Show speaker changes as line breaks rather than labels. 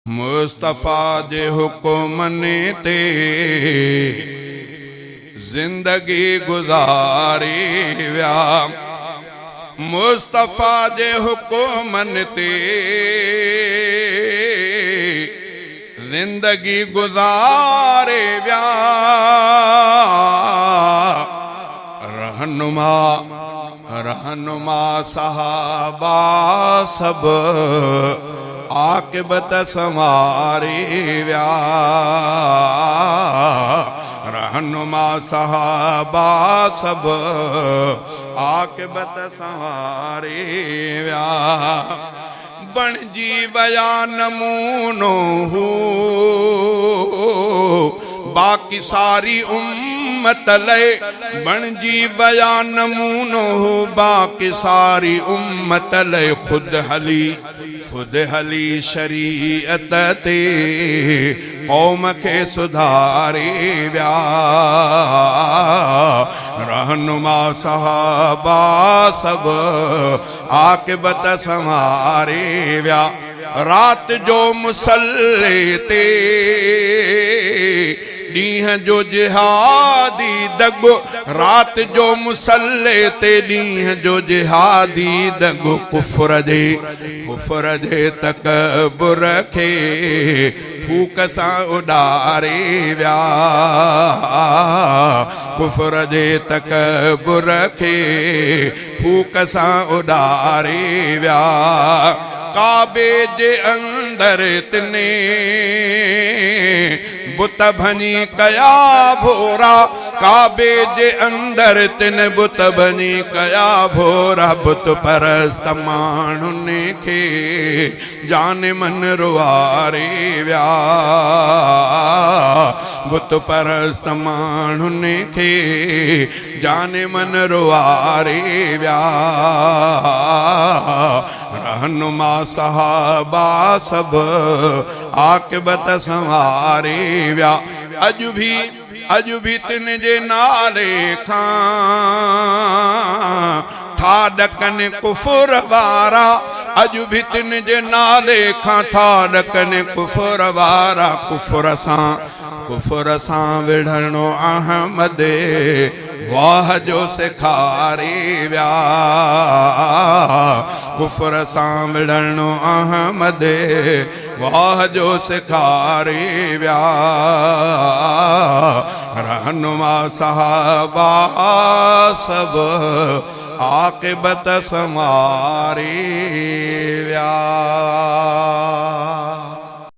मुस्तफा जे हुक्मने ते जिंदगी गुजारी व्या। मुस्तफा जे हुक्मन ते जिंदगी गुजारे व्या। रहनुमा रहनुमा सहाबा सब आकिबत संवारी व्या। रहनुमा सहाबा सब आकिबत संवारी व्या। बणजी वया नमूनो हो बाकी सारी उम्मत लय। बणजी वया नमूनो हो बाकी सारी उम्मत लय। खुद हली शरीयत ते कौम के सुधारे व्या। रहनुमा सहाबा सब आकिबत संवारे व्या। रात जो मुसल्ले ते ॾींहं जो जिहादी दगो। रात जो मुसल्ले ते ॾींहं जो जिहादी दगो। कुफर जे तकबुर खे फूक सां उॾारे व्या। कुफर जे तकबुर खे फूक सां उॾारे व्या। काबे जे अंदर तिने बुत भनी कया भोरा। काबे जे अंदर तिन बुत भनी कया भोरा। बुत परस्त माण्हुनि खे जान मन रुआरे व्या। बुत परस्त माण्हुनि खे जान मन रुआरे व्या। रहनुमा सहाबा सब आकिबत संवारे व्या। अज भी तिन जे नाले खां था ॾकन कुफर वारा। अज भी तिन जे नाले खां था ॾकन कुफर वारा। कुफर सां विढ़णो अहमद वाह जो सिखारे व्या। कुफर सां विढ़णो अहमद वाह जो सिखारे व्या। रहनुमा सहाबा सब आकिबत संवारे व्या।